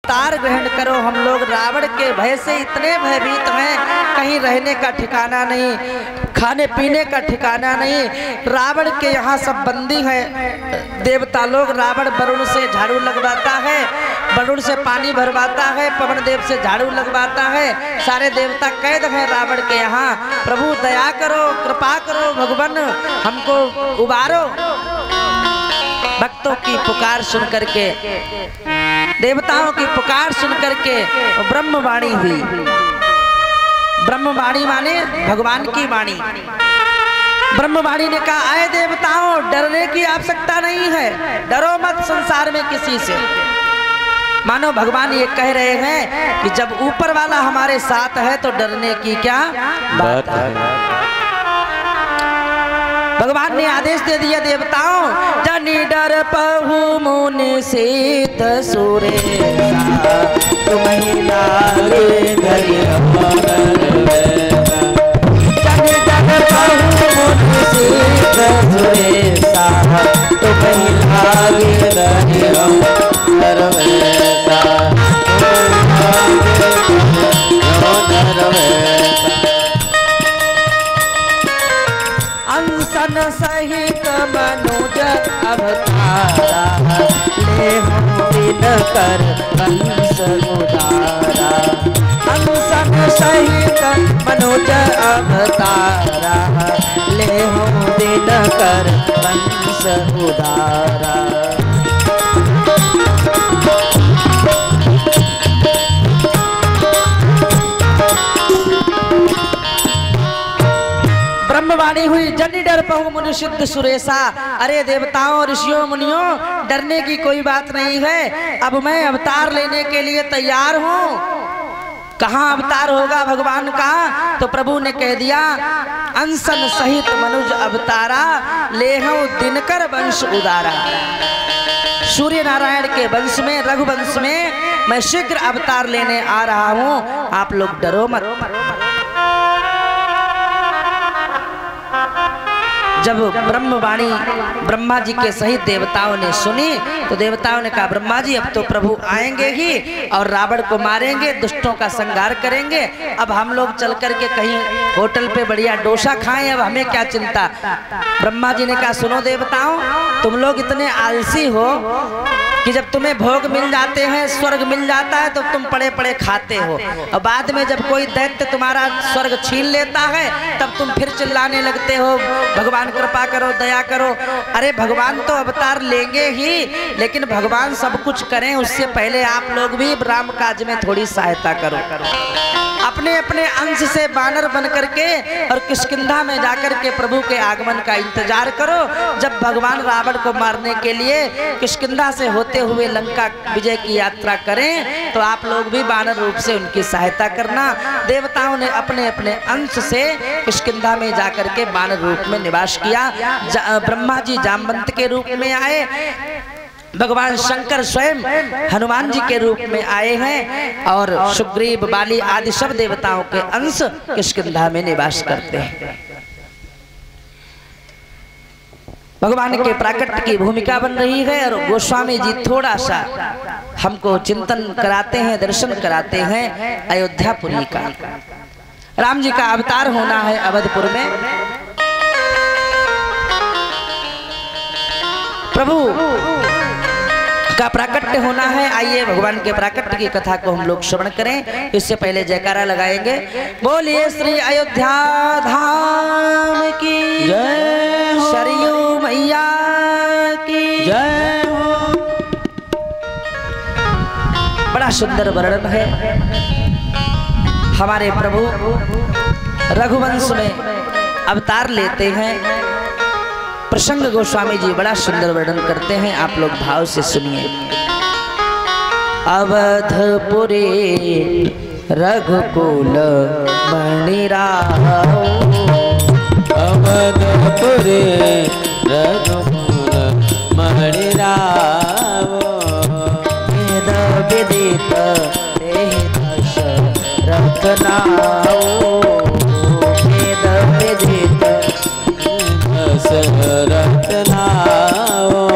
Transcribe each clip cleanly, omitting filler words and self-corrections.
अवतार ग्रहण करो। हम लोग रावण के भय से इतने भयभीत हैं, कहीं रहने का ठिकाना नहीं, खाने पीने का ठिकाना नहीं। रावण के यहाँ सब बंदी हैं। देवता लोग रावण वरुण से झाड़ू लगवाता है, वरुण से पानी भरवाता है, पवन देव से झाड़ू लगवाता है। सारे देवता कैद हैं रावण के यहाँ। प्रभु दया करो, कृपा करो, भगवान हमको उबारो। भक्तों की पुकार सुन करके, देवताओं की पुकार सुन करके ब्रह्मवाणी हुई। ब्रह्मवाणी माने भगवान की वाणी। ब्रह्मवाणी ने कहा, आए देवताओं, डरने की आवश्यकता नहीं है, डरो मत संसार में किसी से। मानो भगवान ये कह रहे हैं कि जब ऊपर वाला हमारे साथ है तो डरने की क्या बात है। भगवान ने आदेश दे दिया देवताओं, जनि डर पहु मुनि सीत सुरे तुम्हें लागे धरि जनि डर पहु मुनि सीत सुरे तुम्हें लागे धरि अंसन सहित मनुज अवतारा ले दिन कर वंश उदारा। अंसन सहित मनुज अवतारा ले दिन कर वंश उदारा। ब्रह्मवाणी हुई, जनि डर पहु मुनि सिद्ध सुरेशा। अरे देवताओं, ऋषियों, मुनियों, डरने की कोई बात नहीं है। अब मैं अवतार लेने के लिए तैयार हूँ। कहाँ अवतार होगा भगवान का? तो प्रभु ने कह दिया, अंसन सहित मनुज अवतारा लेहु दिनकर वंश उदारा। सूर्य नारायण के वंश में, रघुवंश में मैं शीघ्र अवतार लेने आ रहा हूँ। आप लोग डरो मत। जब ब्रह्मवाणी ब्रह्मा जी के सहित देवताओं ने सुनी तो देवताओं ने कहा, ब्रह्मा जी अब तो प्रभु आएंगे ही और रावण को मारेंगे, दुष्टों का संहार करेंगे। अब हम लोग चल करके कहीं होटल पे बढ़िया डोसा खाएं, अब हमें क्या चिंता। ब्रह्मा जी ने कहा, सुनो देवताओं, तुम लोग इतने आलसी हो कि जब तुम्हें भोग मिल जाते हैं, स्वर्ग मिल जाता है तो तुम पड़े पड़े खाते हो, और बाद में जब कोई दैत्य तुम्हारा स्वर्ग छीन लेता है तब तुम फिर चिल्लाने लगते हो, भगवान कृपा करो, दया करो। अरे भगवान तो अवतार लेंगे ही, लेकिन भगवान सब कुछ करें उससे पहले आप लोग भी राम काज में थोड़ी सहायता करो। अपने अपने अंश से बानर बन करके और किष्किंधा में जाकर के प्रभु के आगमन का इंतजार करो। जब भगवान रावण को मारने के लिए किष्किंधा से होते हुए लंका विजय की यात्रा करें तो आप लोग भी बानर रूप से उनकी सहायता करना। देवताओं ने अपने अपने अंश से किष्किंधा में जाकर के बानर रूप में निवास किया। ब्रह्मा जी जामवंत के रूप में आए, भगवान शंकर स्वयं हनुमान जी के रूप में आए हैं, और सुग्रीव, बाली आदि सब देवताओं के अंश किष्किंधा में निवास करते हैं। भगवान के प्राकट्य की भूमिका बन रही है और गोस्वामी जी थोड़ा सा हमको चिंतन कराते हैं, दर्शन कराते हैं अयोध्यापुरी का। राम जी का अवतार होना है अवधपुर में। प्रभु का प्राकट्य होना है। आइए भगवान के प्राकट्य की कथा को हम लोग श्रवण करें। इससे पहले जयकारा लगाएंगे, बोलिए श्री अयोध्या धाम की जय, सरयू मैया की जय हो। बड़ा सुंदर वर्णन है हमारे प्रभु रघुवंश में अवतार लेते हैं। प्रसंग गोस्वामी जी बड़ा सुंदर वर्णन करते हैं, आप लोग भाव से सुनिए। अवधपुरी रघुकुल मणिराहो, अवधपुरी रघुकुल मणिराहो, वेद विदित देहि दशरथ नाओ, वेद विदित दशरथ नाओ,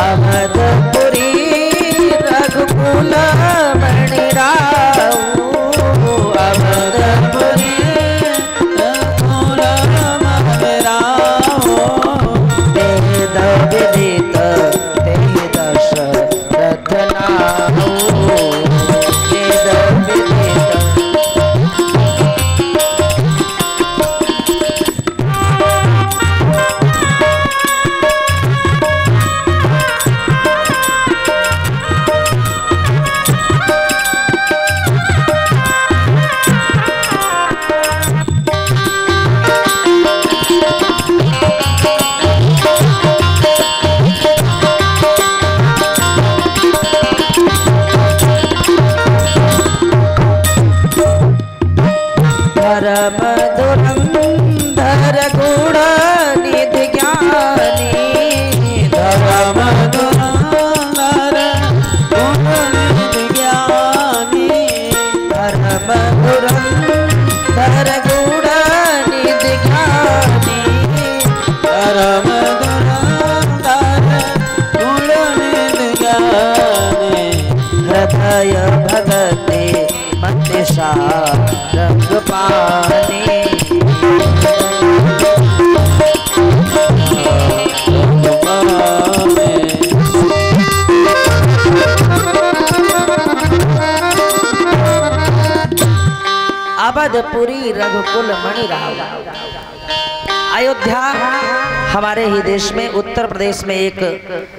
अवधपुरी रघुकुल धर्म धुरंधर गुण निधि ज्ञानी, धर्म धुरंधर गुण निधि ज्ञानी, धर्म धुरंधर गुण निधि ज्ञानी, धर्म धुरंधर गुण निधि ज्ञानी, हृदय भगति मति सारंग पानी, अवधपुरी रघुकुल मणि राव। अयोध्या हमारे ही देश में उत्तर प्रदेश में एक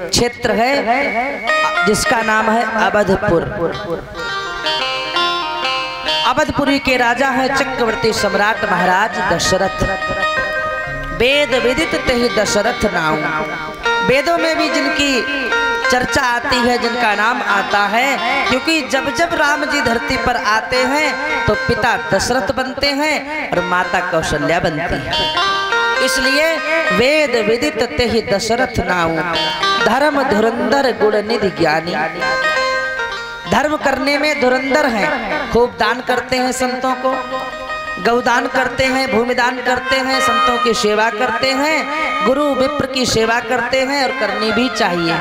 क्षेत्र है जिसका नाम है अवधपुर। अवधपुरी के राजा हैं चक्रवर्ती सम्राट महाराज दशरथ। वेद विदित तेहि दशरथ नाम। वेदों में भी जिनकी चर्चा आती है, जिनका नाम आता है, क्योंकि जब जब राम जी धरती पर आते हैं तो पिता दशरथ बनते हैं और माता कौशल्या बनती है। इसलिए वेद विदित तेहि दशरथ नाम, धर्म धुरंधर गुण निधि ज्ञानी। धर्म करने में धुरंधर हैं, खूब दान करते हैं संतों को, गौदान करते हैं, भूमिदान करते हैं, संतों की सेवा करते हैं, गुरु विप्र की सेवा करते हैं और करनी भी चाहिए।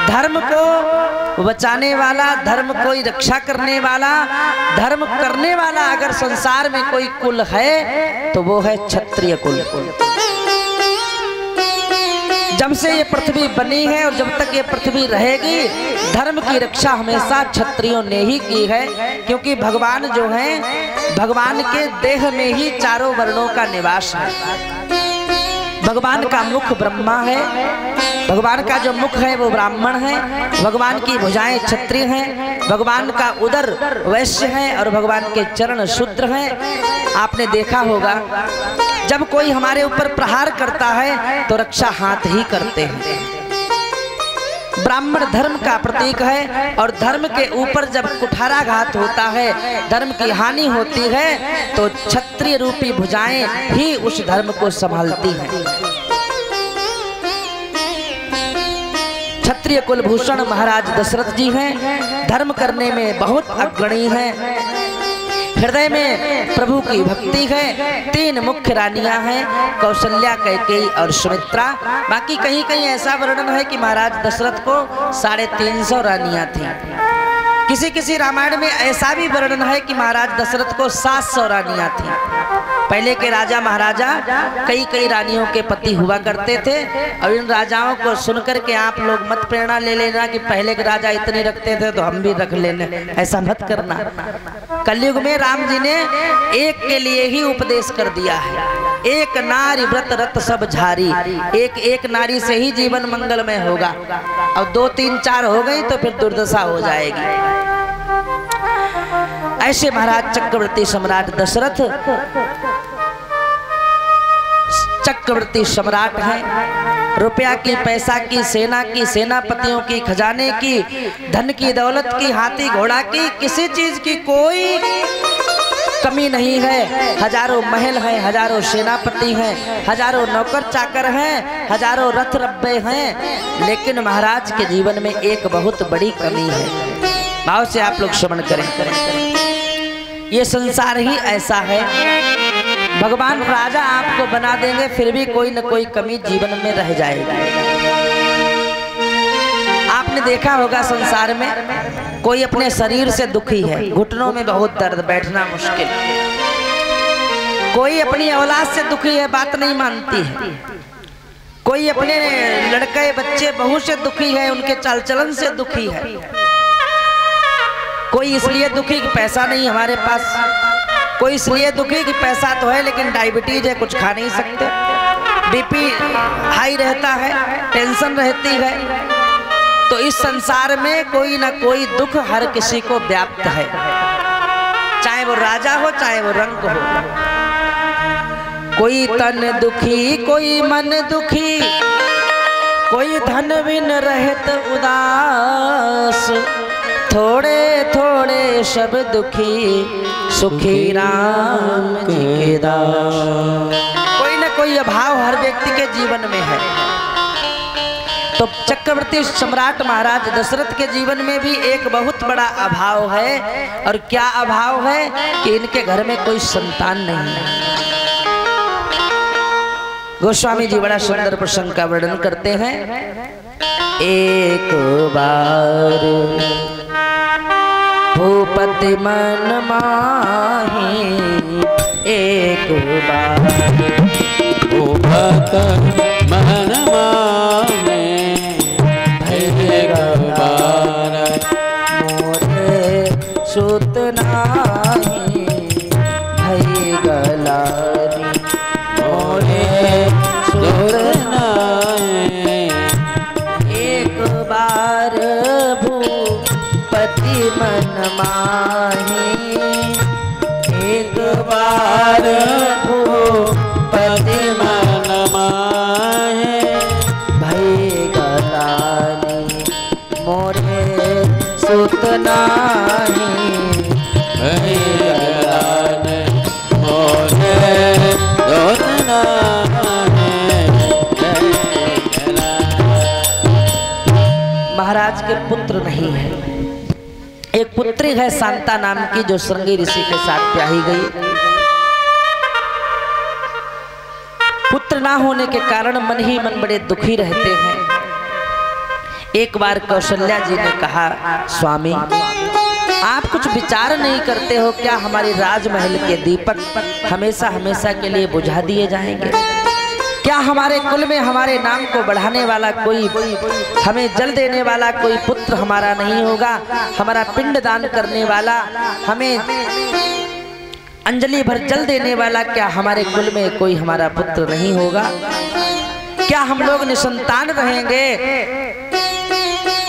धर्म को बचाने वाला, धर्म कोई रक्षा करने वाला, धर्म करने वाला अगर संसार में कोई कुल है तो वो है क्षत्रिय कुल। जब से ये पृथ्वी बनी है और जब तक ये पृथ्वी रहेगी, धर्म की रक्षा हमेशा क्षत्रियों ने ही की है, क्योंकि भगवान जो हैं, भगवान के देह में ही चारों वर्णों का निवास है। भगवान का मुख ब्रह्मा है, भगवान का जो मुख है वो ब्राह्मण है, भगवान की भुजाएं क्षत्रिय हैं, भगवान का उदर वैश्य है और भगवान के चरण शूद्र हैं। आपने देखा होगा जब कोई हमारे ऊपर प्रहार करता है तो रक्षा हाथ ही करते हैं। ब्राह्मण धर्म का प्रतीक है और धर्म के ऊपर जब कुठाराघात होता है, धर्म की हानि होती है तो क्षत्रिय रूपी भुजाएं ही उस धर्म को संभालती हैं। क्षत्रिय कुलभूषण महाराज दशरथ जी हैं, धर्म करने में बहुत अग्रणी हैं। हृदय में प्रभु की भक्ति है। 3 मुख्य रानियां हैं, कौशल्या, कैकेयी और सुमित्रा। बाकी कहीं कहीं ऐसा वर्णन है कि महाराज दशरथ को 350 रानियां थीं। किसी किसी रामायण में ऐसा भी वर्णन है कि महाराज दशरथ को 700 रानियां थीं। पहले के राजा महाराजा कई रानियों के पति हुआ करते थे और इन राजाओं को सुनकर के आप लोग मत प्रेरणा ले लेना कि पहले के राजा इतने रखते थे तो हम भी रख लेने, ऐसा मत करना। कलयुग में राम जी ने एक के लिए ही उपदेश कर दिया है, एक नारी व्रत रत सब झारी। एक नारी से ही जीवन मंगलमय होगा और 2 3 4 हो गई तो फिर दुर्दशा हो जाएगी। ऐसे महाराज चक्रवर्ती सम्राट दशरथ चक्रवर्ती सम्राट हैं। रुपया की, पैसा की, सेना की, सेनापतियों की, खजाने की, धन की, दौलत की, हाथी घोड़ा की, किसी चीज की कोई कमी नहीं है। हजारों महल हैं, हजारों सेनापति हैं, हजारों नौकर चाकर हैं, हजारों रथ रब्बे हैं, लेकिन महाराज के जीवन में एक बहुत बड़ी कमी है। भाव से आप लोग श्रवण करें। ये संसार ही ऐसा है, भगवान राजा आपको बना देंगे फिर भी कोई न कोई कमी जीवन में रह जाएगी। आपने देखा होगा संसार में कोई अपने शरीर से दुखी है, घुटनों में बहुत दर्द, बैठना मुश्किल। कोई अपनी औलाद से दुखी है, बात नहीं मानती है। कोई अपने लड़के बच्चे बहू से दुखी है, उनके चाल चलन से दुखी है। कोई इसलिए दुखी कि पैसा नहीं हमारे पास, कोई इसलिए दुखी कि पैसा तो है लेकिन डायबिटीज है, कुछ खा नहीं सकते, बीपी हाई रहता है, टेंशन रहती है। तो इस संसार में कोई ना कोई दुख हर किसी को व्याप्त है, चाहे वो राजा हो चाहे वो रंक हो। कोई तन दुखी, कोई मन दुखी, कोई धन बिन रहत उदास, थोड़े थोड़े सब दुखी सुखी राम जी के दास। कोई ना कोई अभाव हर व्यक्ति के जीवन में है। तो चक्रवर्ती सम्राट महाराज दशरथ के जीवन में भी एक बहुत बड़ा अभाव है। और क्या अभाव है कि इनके घर में कोई संतान नहीं है। गोस्वामी जी बड़ा सुंदर प्रसंग का वर्णन करते हैं। एक बार भूपति मन माही, एक बार भूपत मन माहे, एक बार मोरे सुत नाही भई गलानी, मोरे सुत नाहे। एक बार भूपति मन माही, एक बार भूपति मन माहे, भई गलानी, मोरे सुत नाही भई गलानी, मोरे सुत नाहे, भई गलानी। महाराज के पुत्र नहीं है। एक पुत्री है शांता नाम की, जो श्रृंगी ऋषि के साथ ब्याही गई। पुत्र ना होने के कारण मन ही मन बड़े दुखी रहते हैं। एक बार कौशल्या जी ने कहा, स्वामी आप कुछ विचार नहीं करते हो क्या? हमारे राजमहल के दीपक हमेशा हमेशा के लिए बुझा दिए जाएंगे क्या? हमारे कुल में हमारे नाम को बढ़ाने वाला कोई, हमें जल देने वाला कोई पुत्र हमारा नहीं होगा? हमारा पिंड दान करने वाला, हमें अंजलि भर जल देने वाला, क्या हमारे कुल में कोई हमारा पुत्र नहीं होगा? क्या हम लोग निसंतान रहेंगे?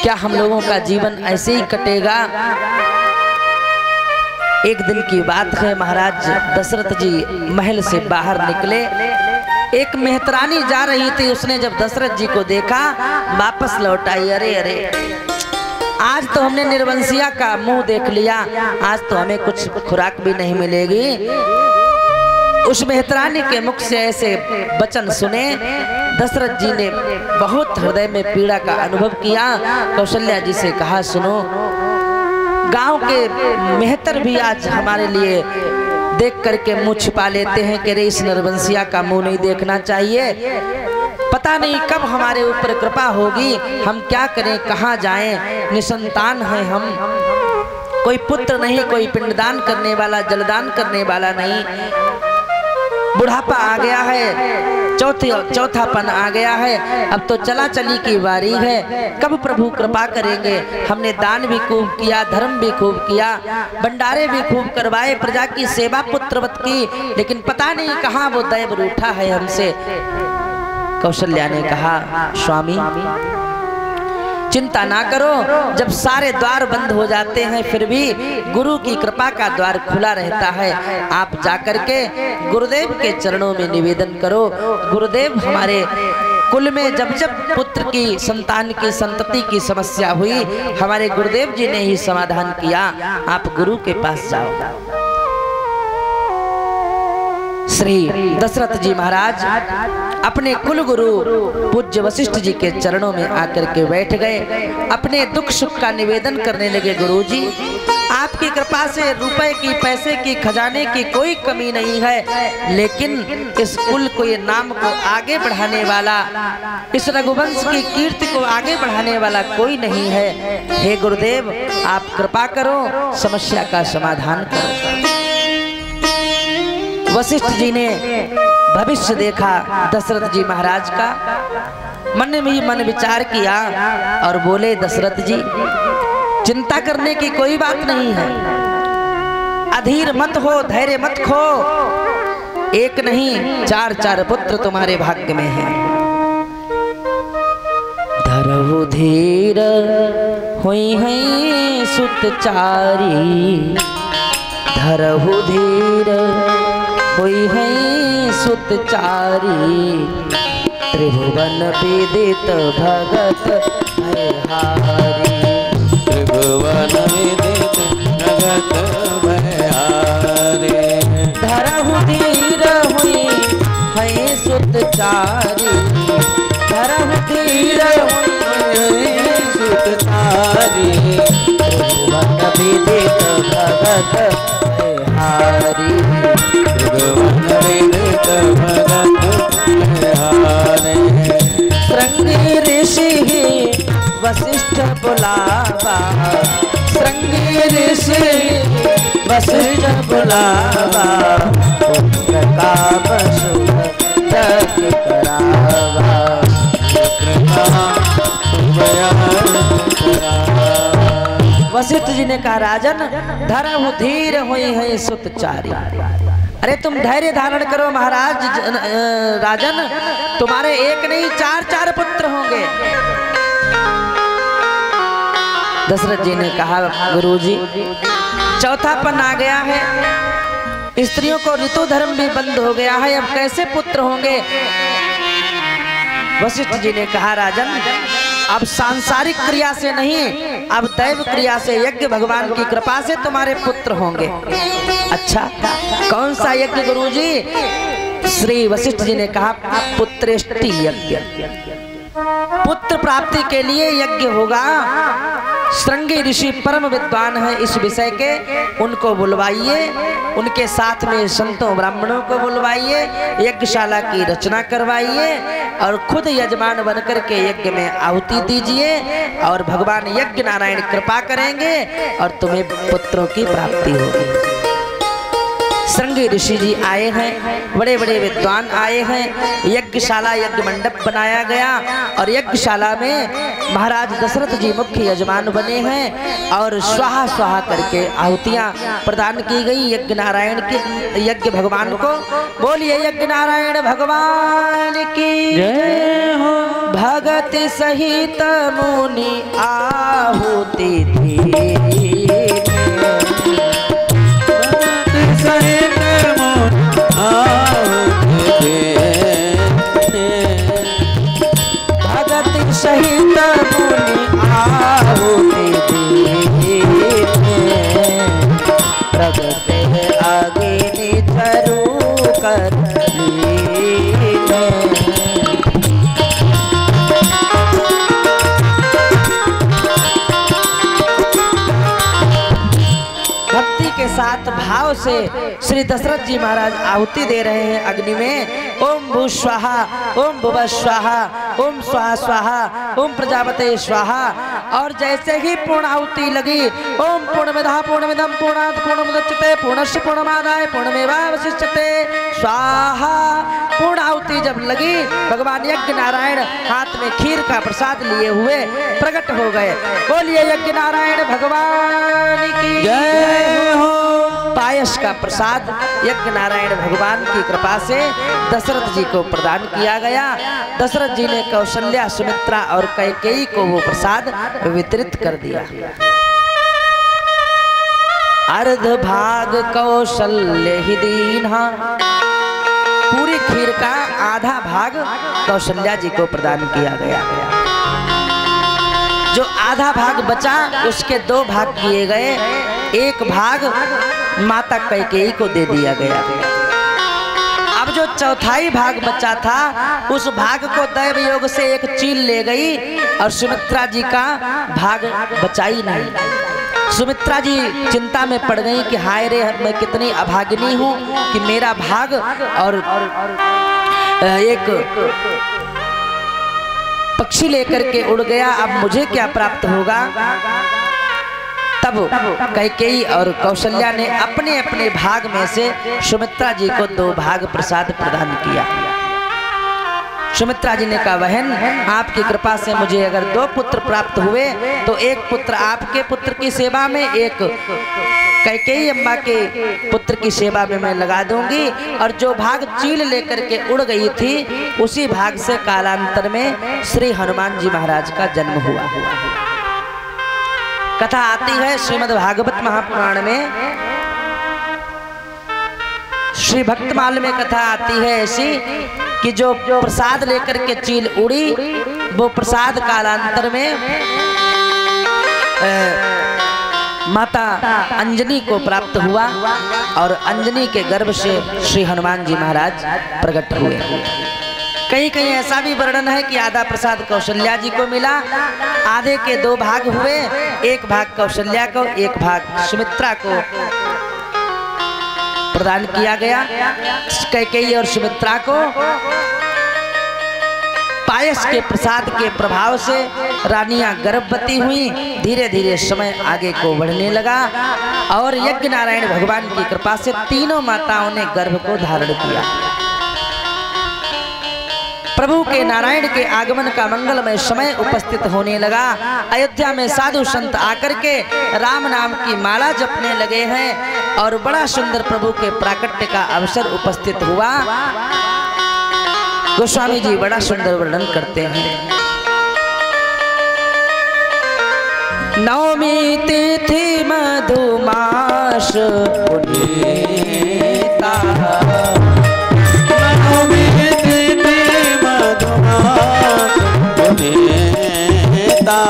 क्या हम लोगों का जीवन ऐसे ही कटेगा? एक दिन की बात है, महाराज दशरथ जी महल से बाहर निकले। एक मेहतरानी जा रही थी, उसने जब दशरथ जी को देखा वापस लौट आई। अरे अरे, आज तो हमने निर्वंशिया का मुंह देख लिया, आज तो हमें कुछ खुराक भी नहीं मिलेगी। उस मेहतरानी के मुख से ऐसे वचन सुने, दशरथ जी ने बहुत हृदय में पीड़ा का अनुभव किया। कौशल्या जी से कहा, सुनो, गांव के मेहतर भी आज हमारे लिए देख करके मुंह छिपा लेते हैं कि रे इस नरवंशिया का मुंह नहीं देखना चाहिए। पता नहीं कब हमारे ऊपर कृपा होगी, हम क्या करें, कहाँ जाएं? निसंतान हैं हम, कोई पुत्र नहीं, कोई पिंडदान करने वाला, जलदान करने वाला नहीं। बुढ़ापा आ गया है, चौथापन आ गया है, अब तो चला चली की बारी है। कब प्रभु कृपा करेंगे? हमने दान भी खूब किया, धर्म भी खूब किया, भंडारे भी खूब करवाए, प्रजा की सेवा पुत्रवत की, लेकिन पता नहीं कहाँ वो दैव रूठा है हमसे। कौशल्या ने कहा, स्वामी चिंता ना करो, जब सारे द्वार बंद हो जाते हैं फिर भी गुरु की कृपा का द्वार खुला रहता है। आप जाकर के गुरुदेव के चरणों में निवेदन करो। गुरुदेव, हमारे कुल में जब जब पुत्र की, संतान की, संतति की समस्या हुई, हमारे गुरुदेव जी ने ही समाधान किया। आप गुरु के पास जाओ। श्री दशरथ जी महाराज अपने कुल गुरु पूज्य वशिष्ठ जी के चरणों में आकर के बैठ गए, अपने दुख सुख का निवेदन करने लगे। गुरु जी, आपकी कृपा से रुपए की, पैसे की, खजाने की कोई कमी नहीं है, लेकिन इस कुल को, ये नाम को आगे बढ़ाने वाला, इस रघुवंश की कीर्ति को आगे बढ़ाने वाला कोई नहीं है। हे गुरुदेव, आप कृपा करो, समस्या का समाधान करो। वशिष्ठ जी ने भविष्य देखा दशरथ जी महाराज का, मन में ही मन विचार किया और बोले, दशरथ जी चिंता करने की कोई बात नहीं है, अधीर मत हो, धैर्य मत खो, एक नहीं 4 पुत्र तुम्हारे भाग्य में हैं। धरहु धीर हुई है सुत चारी, धरहु धीर हुई है सुत चारी, त्रिभुवन विदित भगत भयहारी, त्रिभुवन भगत बहारे धरहु धीर हुई है सुतचारी धरहु धीर हुई सुतचारी त्रिभुवन विदित भगत बहारी त्रिभुवन विदित भगत बहारे श्रृंगी ऋषि वशिष्ठ बुलावा श्रृंगी ऋषि वशिष्ठ बुलावा पुत्र काम शुभ यज्ञ करावा वशिष्ठ जी ने कहा राजन धरहु धीर हुई है सुतचारी। अरे तुम धैर्य धारण करो महाराज राजन, तुम्हारे एक नहीं चार चार पुत्र होंगे। दशरथ जी ने कहा गुरुजी चौथापन आ गया है, स्त्रियों को ऋतु धर्म भी बंद हो गया है, अब कैसे पुत्र होंगे। वशिष्ठ जी ने कहा राजन अब सांसारिक क्रिया से नहीं, अब दैव क्रिया से यज्ञ भगवान की कृपा से तुम्हारे पुत्र होंगे। अच्छा कौन सा यज्ञ गुरुजी? श्री वशिष्ठ जी ने कहा पुत्रेष्टि यज्ञ, पुत्र प्राप्ति के लिए यज्ञ होगा। श्रृंगी ऋषि परम विद्वान है इस विषय के, उनको बुलवाइए, उनके साथ में संतों ब्राह्मणों को बुलवाइए, यज्ञशाला की रचना करवाइए और खुद यजमान बनकर के यज्ञ में आहुति दीजिए और भगवान यज्ञ नारायण कृपा करेंगे और तुम्हें पुत्रों की प्राप्ति होगी। श्रृंगी ऋषि जी आए हैं, बड़े बड़े विद्वान आए हैं, यज्ञशाला यज्ञ मंडप बनाया गया और यज्ञशाला में महाराज दशरथ जी मुख्य यजमान बने हैं और स्वाहा स्वाहा करके आहुतियां प्रदान की गई यज्ञ नारायण के यज्ञ भगवान को। बोलिए यज्ञ नारायण भगवान की जय हो। भगत सहित मुनि आहुति दी सहित भगत सहित मुनि आहुति दीने प्रगट अग्नि धरु कर लीने। भक्ति के साथ भाव से श्री दशरथ जी महाराज आहुति दे रहे हैं अग्नि में। ओम भू स्वाहा ओम भुव स्वाहा ओम स्वाहा स्वाहा ओम प्रजापते स्वाहा। और जैसे ही पूर्ण आहुति लगी ओम पूर्णमिदः पूर्णमिदं पूर्णात् पूर्णमुदच्यते पूर्णस्य पूर्णमादाय पूर्णमेवावशिष्यते स्वाहा। पूर्ण आहुति जब लगी भगवान यज्ञ नारायण हाथ में खीर का प्रसाद लिए हुए प्रकट हो गए। बोलिए यज्ञ नारायण भगवान की जय हो। पायस का प्रसाद यज्ञ नारायण भगवान की कृपा से दशरथ जी को प्रदान किया गया। दशरथ जी ने कौशल्या सुमित्रा और कैकेयी को वो प्रसाद वितरित कर दिया। अर्ध भाग कौशल्य ही दीन्हा, पूरी खीर का आधा भाग कौशल्या जी को प्रदान किया गया। जो आधा भाग बचा उसके 2 भाग किए गए, एक भाग माता कैकेयी को दे दिया गया। अब जो चौथाई भाग बचा था उस भाग को दैव योग से एक चील ले गई और सुमित्रा जी का भाग बचाई नहीं। सुमित्रा जी चिंता में पड़ गई कि हाय रे मैं कितनी अभागिनी हूँ कि मेरा भाग और एक पक्षी लेकर के उड़ गया, अब मुझे क्या प्राप्त होगा। तब कैकेयी और कौशल्या ने अपने अपने भाग में से सुमित्रा जी को 2 भाग प्रसाद प्रदान किया। सुमित्रा जी ने कहा बहन आपकी कृपा से मुझे अगर 2 पुत्र प्राप्त हुए तो एक पुत्र आपके पुत्र की सेवा में, एक कैकेयी अम्बा के पुत्र की सेवा में मैं लगा दूंगी। और जो भाग चील लेकर के उड़ गई थी उसी भाग से कालांतर में श्री हनुमान जी महाराज का जन्म हुआ। कथा आती है श्रीमद् भागवत महापुराण में, श्री भक्तमाल में कथा आती है ऐसी कि जो प्रसाद लेकर के चील उड़ी वो प्रसाद कालांतर में माता अंजनी को प्राप्त हुआ और अंजनी के गर्भ से श्री हनुमान जी महाराज प्रकट हुए। कहीं कहीं ऐसा भी वर्णन है कि आधा प्रसाद कौशल्या जी को मिला, आधे के 2 भाग हुए, एक भाग कौशल्या को, एक भाग सुमित्रा को प्रदान किया गया। कैकेयी और सुमित्रा को पायस के प्रसाद के प्रभाव से रानियां गर्भवती हुई। धीरे धीरे समय आगे को बढ़ने लगा और यज्ञ नारायण भगवान की कृपा से तीनों माताओं ने गर्भ को धारण किया। प्रभु के नारायण के आगमन का मंगलमय समय उपस्थित होने लगा। अयोध्या में साधु संत आकर के राम नाम की माला जपने लगे हैं और बड़ा सुंदर प्रभु के प्राकट्य का अवसर उपस्थित हुआ। गोस्वामी जी बड़ा सुंदर वर्णन करते हैं। नवमी तिथि मधुमास पुनीता, नवमी तिथि मधुमास पुनीता,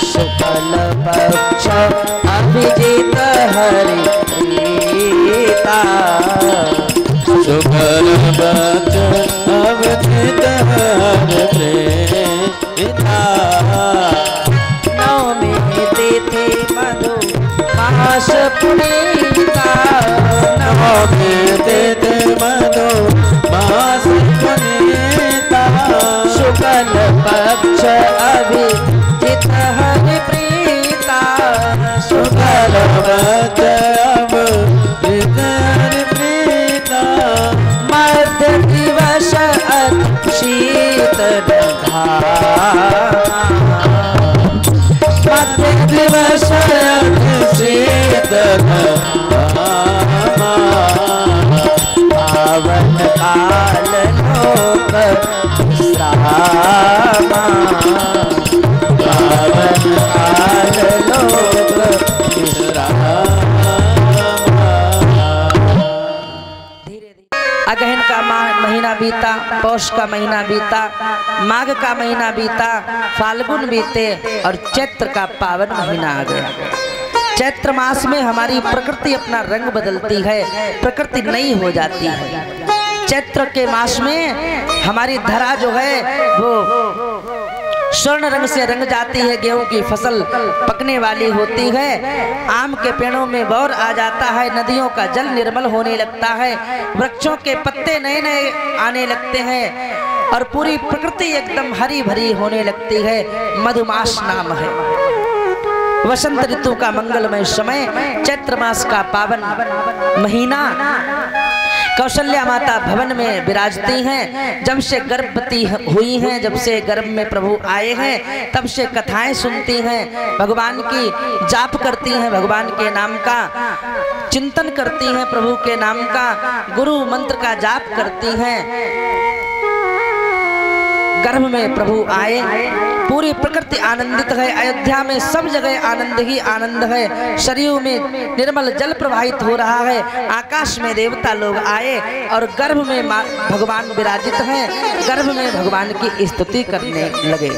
शुक्ल पक्ष अभिजित हरि प्रीता, शुक्ल पक्ष अभिजित हरि प्रीता, नवमी तिथि मधुमास पुनीता, नवमी तिथि मधुमास पुनीता, शुक्ल पक्ष अभिजित हरि प्रीता, शुक्ल पक्ष अभिजित हरि प्रीता, मध्य दिवस शीत मध्य दिवस पावन काल लोक विश्रामा, पावन काल लोक विश्रामा। अगहन का महीना बीता, पौष का महीना बीता, माघ का महीना बीता, फाल्गुन बीते और चैत्र का पावन महीना आ गया। चैत्र मास में हमारी प्रकृति अपना रंग बदलती है, प्रकृति नई हो जाती है। चैत्र के मास में हमारी धरा जो है वो स्वर्ण रंग से रंग जाती है, गेहूं की फसल पकने वाली होती है, आम के पेड़ों में बौर आ जाता है, नदियों का जल निर्मल होने लगता है, वृक्षों के पत्ते नए नए आने लगते हैं और पूरी प्रकृति एकदम हरी भरी होने लगती है। मधुमास नाम है। वसंत ऋतु का मंगलमय समय, चैत्र मास का पावन महीना। कौशल्या माता भवन में विराजती हैं। जब से गर्भवती हुई हैं, जब से गर्भ में प्रभु आए हैं, तब से कथाएं सुनती हैं, भगवान की जाप करती हैं, भगवान के नाम का चिंतन करती हैं, प्रभु के नाम का गुरु मंत्र का जाप करती हैं। गर्भ में प्रभु आए, पूरी प्रकृति आनंदित है। अयोध्या में सब जगह आनंद ही आनंद है। सरयू में निर्मल जल प्रवाहित हो रहा है। आकाश में देवता लोग आए और गर्भ में भगवान विराजित हैं। गर्भ में भगवान की स्तुति करने लगे।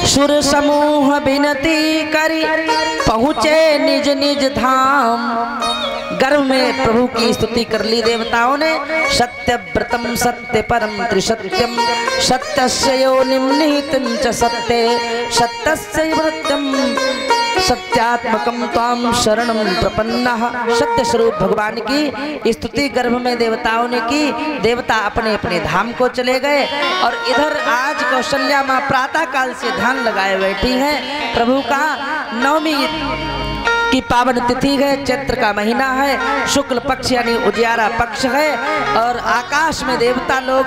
सुर समूह विनती करी पहुँचे निज निज धाम। गर्भ में प्रभु की स्तुति कर ली देवताओं ने। सत्य व्रतम सत्य परम त्रिसत्यम, सत्यस्य योनिम निहितं च सत्ये, सत्यस्य व्रतम सत्यात्मकम त्वाम शरणम प्रपन्नः। सत्य स्वरूप भगवान की स्तुति गर्भ में देवताओं ने की। देवता अपने अपने धाम को चले गए और इधर आज कौशल्या माँ प्रातः काल से ध्यान लगाए बैठी हैं। प्रभु का नवमी की पावन तिथि है, चैत्र का महीना है, शुक्ल पक्ष यानी उजियारा पक्ष है और आकाश में देवता लोग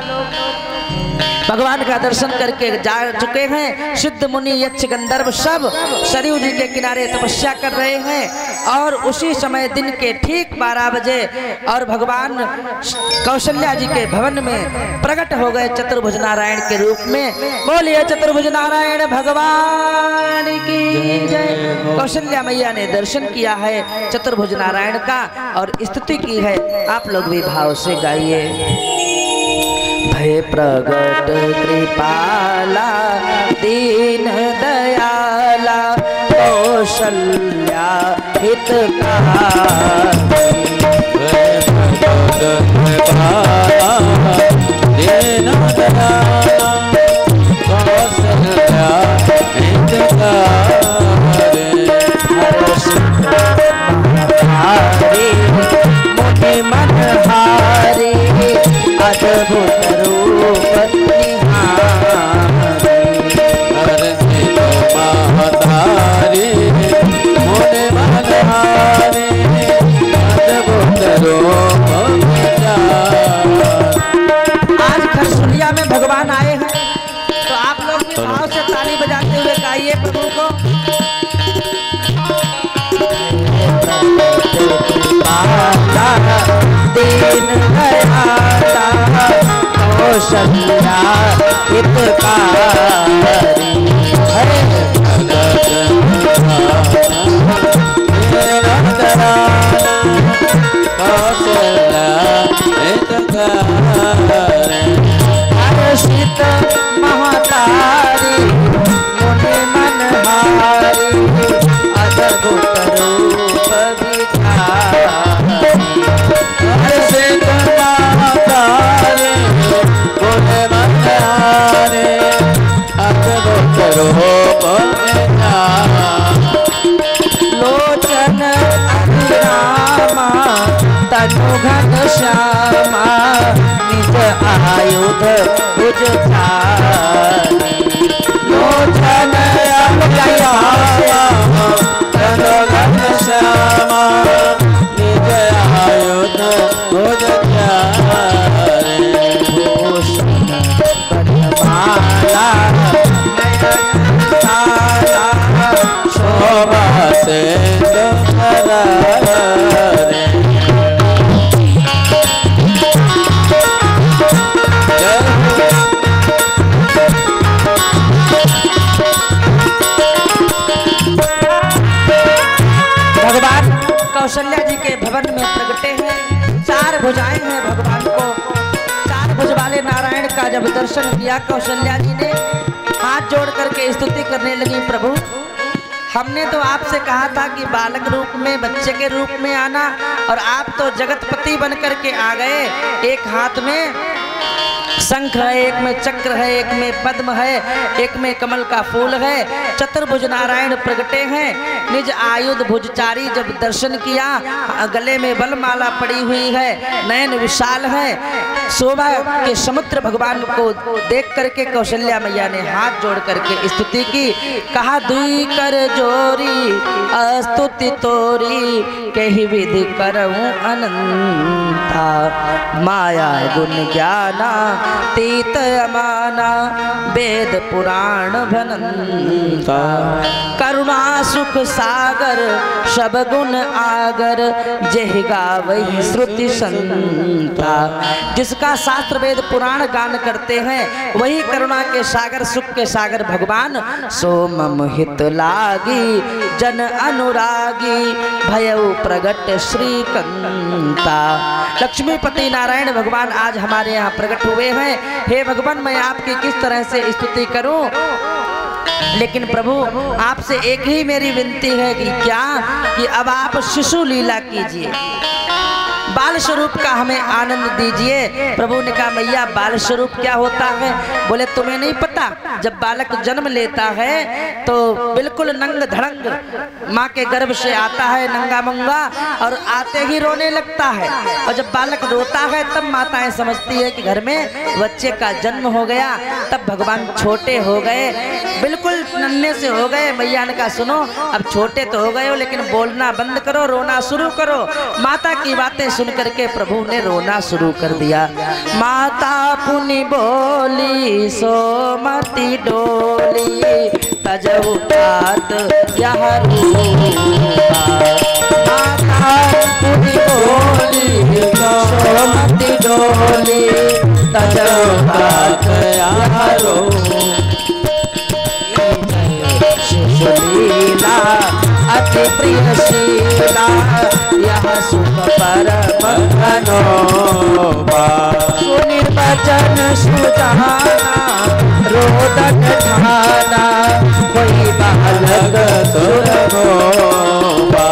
भगवान का दर्शन करके जा चुके हैं। सिद्ध मुनि यक्ष गंधर्व सब सरयू जी के किनारे तपस्या कर रहे हैं और उसी समय दिन के ठीक 12 बजे और भगवान कौशल्या जी के भवन में प्रकट हो गए चतुर्भुज नारायण के रूप में। बोलिए चतुर्भुज नारायण भगवान की जय। कौशल्या मैया ने दर्शन किया है चतुर्भुज नारायण का और स्तुति की है। आप लोग भी भाव से गाइए। भय प्रगट कृपाला दीन दयाला, कौशल्या हितकारी। दीन दयाला कौशल्या हितकारी। हरे मुनि मनहारे अद्भुत रूप निहारे। हर्षित महतारे मुनि मनहारे अद्भुत रूप निहारे। आज खरसुलिया में भगवान आए हैं तो आप लोग भी भाव से ताली बजाते हुए गाइए प्रभु को। दीन दयाला कौशल्या हितकारी। हरे हर्षित महतारी मुनि मनहारी अद्भुत रूप भिखारी। हर्षित महतारी मुनि मनहारी अद्भुत रूप भिखारी। लोचन अभिरामा तनु घन श्यामा निज आयुध भुज धारी। लोचन अभिरामा तनु घन श्यामा निज आयुध भुज धारी। भूषण बनमाला नयन साला शोभा से दुखहरे। भगवान कौशल्या जी के भवन में प्रगटे हैं। चार भुजाएं हैं भगवान को। चार भुज वाले नारायण का जब दर्शन किया कौशल्या जी ने हाथ जोड़ करके स्तुति करने लगी। प्रभु हमने तो आपसे कहा था कि बालक रूप में बच्चे के रूप में आना और आप तो जगतपति बन करके आ गए। एक हाथ में शंख है, एक में चक्र है, एक में पद्म है, एक में कमल का फूल है। चतुर्भुज नारायण प्रगटे हैं। निज आयुध भुजचारी जब दर्शन किया गले में बलमाला पड़ी हुई है, नयन विशाल है। शोभा के समुद्र भगवान को देख करके कौशल्या मैया ने हाथ जोड़ करके स्तुति की। कहा दुई कर जोरी स्तुति तोरी कही विधि करऊं अनंता। माया गुण ज्ञाना तीत अमाना वेद पुराण भनंता। करुणा सुख सागर सब गुण आगर जेह गावई श्रुति संता। जिसका शास्त्र वेद पुराण गान करते हैं वही करुणा के सागर सुख के सागर भगवान। सो मम हित लागी जन अनुरागी भयउ प्रगट श्रीकंता। लक्ष्मीपति नारायण भगवान आज हमारे यहाँ प्रकट हुए हैं। हे भगवान मैं आपकी किस तरह से स्तुति करूं, लेकिन प्रभु आपसे एक ही मेरी विनती है कि क्या कि अब आप शिशु लीला कीजिए, बाल स्वरूप का हमें आनंद दीजिए। प्रभु ने कहा मैया बाल स्वरूप क्या होता है? बोले तुम्हें नहीं पता, जब बालक जन्म लेता है तो बिल्कुल नंग धड़ंग माँ के गर्भ से आता है नंगा मंगा और आते ही रोने लगता है। और जब बालक रोता है तब माताएं समझती है कि घर में बच्चे का जन्म हो गया। तब भगवान छोटे हो गए, बिल्कुल नन्हे से हो गए। मैया ने कहा सुनो अब छोटे तो हो गए हो लेकिन बोलना बंद करो, रोना शुरू करो। माता की बातें सुन करके प्रभु ने रोना शुरू कर दिया। माता पुनि बोली सोमति डोली तजहु तात यह रूपा। माता पुनि बोली सोमति डोली तजहु तात यह रूपा। लीला अति प्रिय शीला यह सुख परम अनोपा। सुनिर्वचन सुजाना रोदन ठाना कोई बात बालक सुर गोपा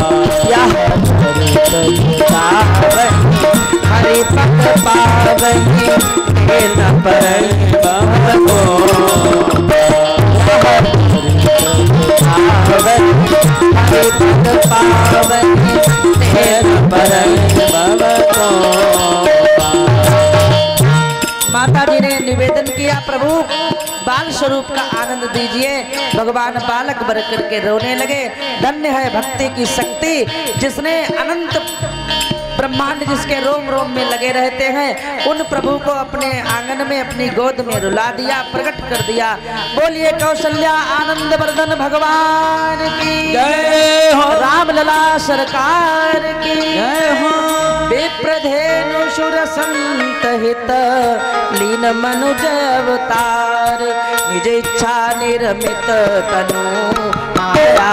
हरि पद पावनी खेल परई बम गोपा हरि पद पावनी खेल परई बम गोपा। माता जी ने निवेदन किया, प्रभु बाल स्वरूप का आनंद दीजिए। भगवान बालक बर करके रोने लगे। धन्य है भक्ति की शक्ति, जिसने अनंत ब्रह्मांड जिसके रोम रोम में लगे रहते हैं, उन प्रभु को अपने आंगन में अपनी गोद में रुला दिया, प्रकट कर दिया। बोलिए कौशल्या आनंद वर्धन भगवान की जय हो। राम लला सरकार की जय हो। विप्रधेनु सुर संत हित लीन मनुज अवतार निज इच्छा निर्मित तनु माया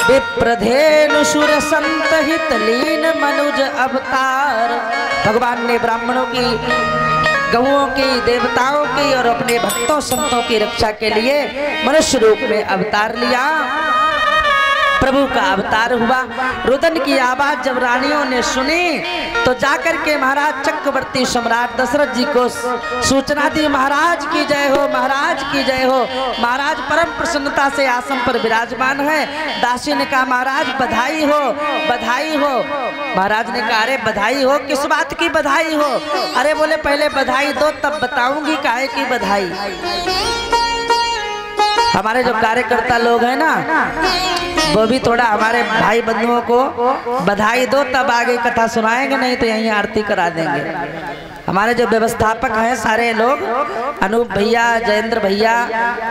विप्रधेनु सुर संत हित लीन मनुज अवतार। भगवान ने ब्राह्मणों की, गौओं की, देवताओं की और अपने भक्तों संतों की रक्षा के लिए मनुष्य रूप में अवतार लिया। प्रभु का अवतार हुआ। रुदन की आवाज जब रानियों ने सुनी तो जाकर के महाराज चक्रवर्ती सम्राट दशरथ जी को सूचना दी, महाराज की जय हो, महाराज की जय हो। महाराज परम प्रसन्नता से आसन पर विराजमान है। दासी ने कहा, महाराज बधाई हो, बधाई हो। महाराज ने कहा, अरे बधाई हो, किस बात की बधाई हो? अरे बोले पहले बधाई दो तब बताऊंगी काहे की बधाई। हमारे जो कार्यकर्ता लोग हैं ना, वो भी थोड़ा हमारे भाई बंधुओं को बधाई दो तब आगे कथा सुनाएंगे, नहीं तो यहीं आरती करा देंगे। हमारे जो व्यवस्थापक हैं सारे लोग, अनूप भैया, जयेंद्र भैया,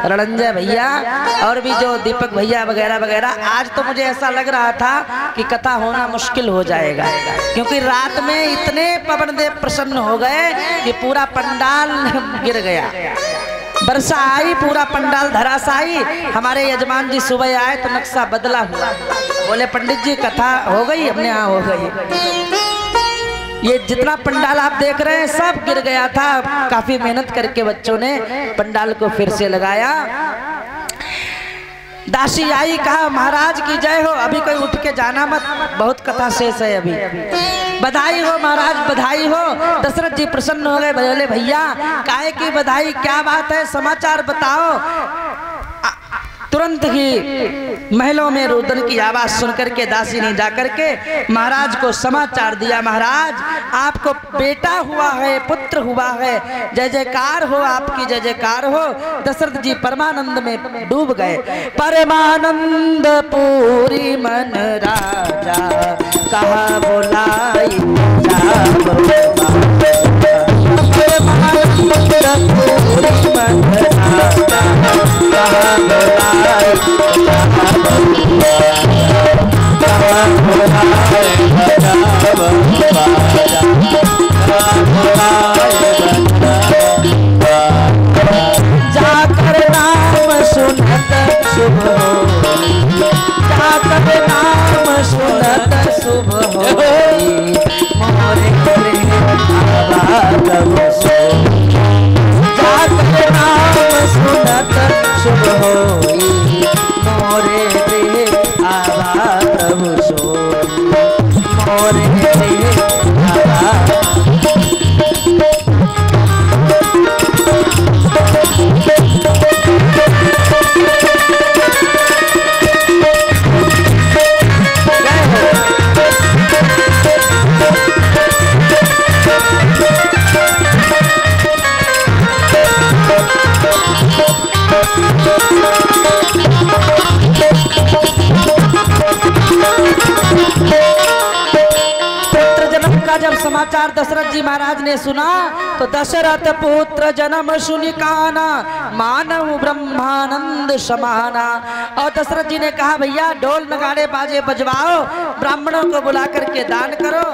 रणंजय भैया और भी जो दीपक भैया वगैरह वगैरह, आज तो मुझे ऐसा लग रहा था कि कथा होना मुश्किल हो जाएगा, क्योंकि रात में इतने पवन देव प्रसन्न हो गए कि पूरा पंडाल गिर गया। वर्षा आई, पूरा पंडाल धराशायी। हमारे यजमान जी सुबह आए तो नक्शा बदला हुआ। बोले पंडित जी कथा हो गई? हमने हाँ हो गई। ये जितना पंडाल आप देख रहे हैं सब गिर गया था। काफी मेहनत करके बच्चों ने पंडाल को फिर से लगाया। दासी आई, कहा महाराज की जय हो, अभी कोई उठ के जाना मत, बहुत कथा शेष है अभी। बधाई हो महाराज, बधाई हो। दशरथ जी प्रसन्न हो गए। बोले भैया काहे की बधाई, क्या बात है, समाचार बताओ। तुरंत ही महलों में रुदन की आवाज सुनकर के दासी ने जाकर के महाराज को समाचार दिया, महाराज आपको बेटा हुआ है, पुत्र हुआ है, जय जयकार हो, आपकी जय जयकार हो। दशरथ जी परमानंद में डूब गए। परमानंद पूरी मन राजा कहा बुलाई पूरी मन राजा कहा जाकर नाम सुनत शुभ हो, जाकर नाम सुनत शुभ हो, मोरे आवाज सो। जाकर नाम सुनत शुभ हो, मोरे आवाज प्रभु सो, मोरे आवाज। जब समाचार दशरथ जी महाराज ने सुना तो दशरथ पुत्र जन्म सुनि काना मानव ब्रह्मानंद समाना। और दशरथ जी ने कहा भैया ढोल नगाड़े बाजे बजवाओ, ब्राह्मणों को बुला करके दान करो।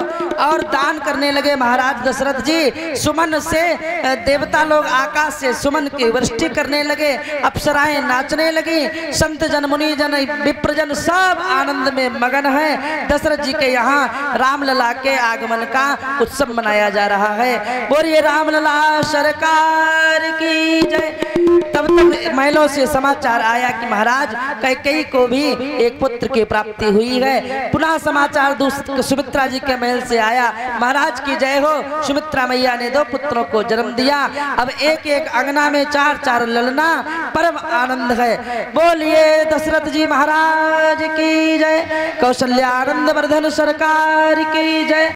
और दान करने लगे महाराज दशरथ जी। सुमन से देवता लोग आकाश से सुमन की वृष्टि करने लगे, अप्सराएं नाचने लगी, संत जन मुनि जन विप्रजन सब आनंद में मगन है। दशरथ जी के यहाँ रामलला के आगमन का उत्सव मनाया जा रहा है। बोलिए रामलला सरकार की जय। तब तक महलों से समाचार आया कि महाराज कैकेयी को भी एक पुत्र की प्राप्ति हुई है। पुनः समाचार सुमित्रा जी के महल से आया, महाराज की जय हो, सुमित्रा मैया ने 2 पुत्रों को जन्म दिया। अब एक एक अंगना में 4-4 ललना, परम आनंद है। बोलिए दशरथ जी महाराज की जय, कौशल्यानंद वर्धन सरकार की जय।